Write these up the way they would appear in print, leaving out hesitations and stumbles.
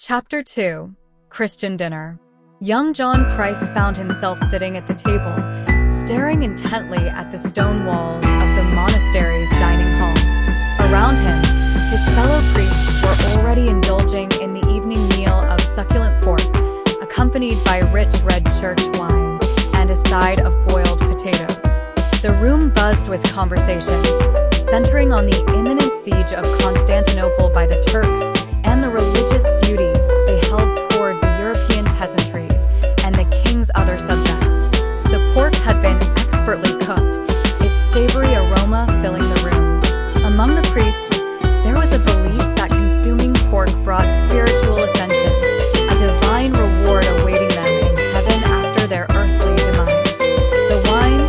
Chapter 2. Christian Dinner. Young John Krise found himself sitting at the table, staring intently at the stone walls of the monastery's dining hall. Around him, his fellow priests were already indulging in the evening meal of succulent pork, accompanied by rich red church wine and a side of boiled potatoes. The room buzzed with conversation, centering on the imminent siege of Constantinople by the Turks and the religious duties they held toward the European peasantries and the king's other subjects. The pork had been expertly cooked, its savory aroma filling the room. Among the priests, there was a belief that consuming pork brought spiritual ascension, a divine reward awaiting them in heaven after their earthly demise. The wine,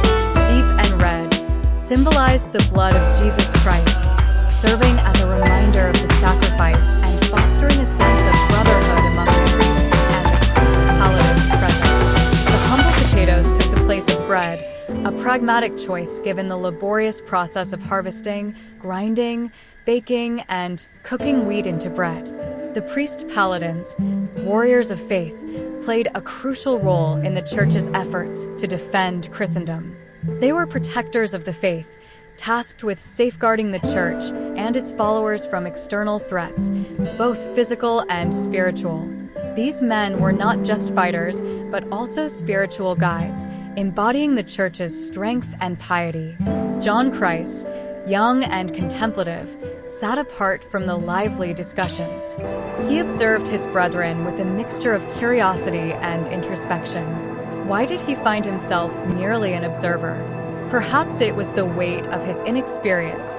deep and red, symbolized the blood of Jesus Christ, serving as a reminder of the sacrifice and fostering a sense of brotherhood among the priests and the priest paladins present. The humble potatoes took the place of bread, a pragmatic choice given the laborious process of harvesting, grinding, baking, and cooking wheat into bread. The priest paladins, warriors of faith, played a crucial role in the church's efforts to defend Christendom. They were protectors of the faith, tasked with safeguarding the church and its followers from external threats, both physical and spiritual. These men were not just fighters, but also spiritual guides, embodying the church's strength and piety. John Krise, young and contemplative, sat apart from the lively discussions. He observed his brethren with a mixture of curiosity and introspection. Why did he find himself merely an observer? Perhaps it was the weight of his inexperience,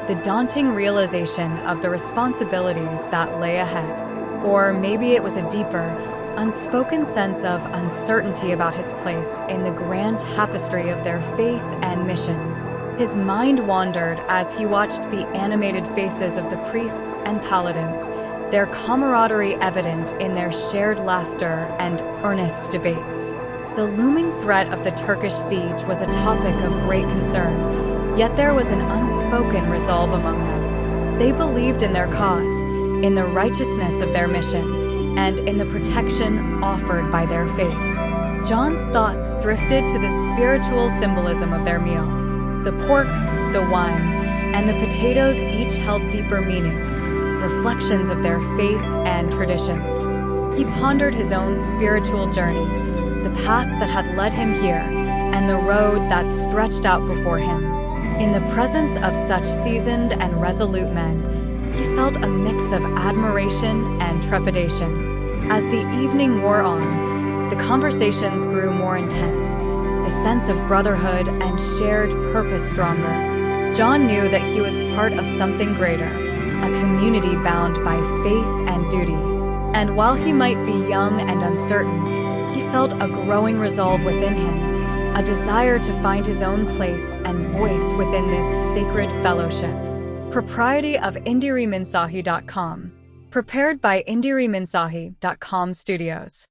the daunting realization of the responsibilities that lay ahead. Or maybe it was a deeper, unspoken sense of uncertainty about his place in the grand tapestry of their faith and mission. His mind wandered as he watched the animated faces of the priests and paladins, their camaraderie evident in their shared laughter and earnest debates. The looming threat of the Turkish siege was a topic of great concern, yet there was an unspoken resolve among them. They believed in their cause, in the righteousness of their mission, and in the protection offered by their faith. John's thoughts drifted to the spiritual symbolism of their meal. The pork, the wine, and the potatoes each held deeper meanings, reflections of their faith and traditions. He pondered his own spiritual journey, the path that had led him here, and the road that stretched out before him. In the presence of such seasoned and resolute men, he felt a mix of admiration and trepidation. As the evening wore on, the conversations grew more intense, the sense of brotherhood and shared purpose stronger. John knew that he was part of something greater, a community bound by faith and duty. And while he might be young and uncertain, he felt a growing resolve within him, a desire to find his own place and voice within this sacred fellowship. Propriety of indiriminsahi.com. Prepared by indiriminsahi.com Studios.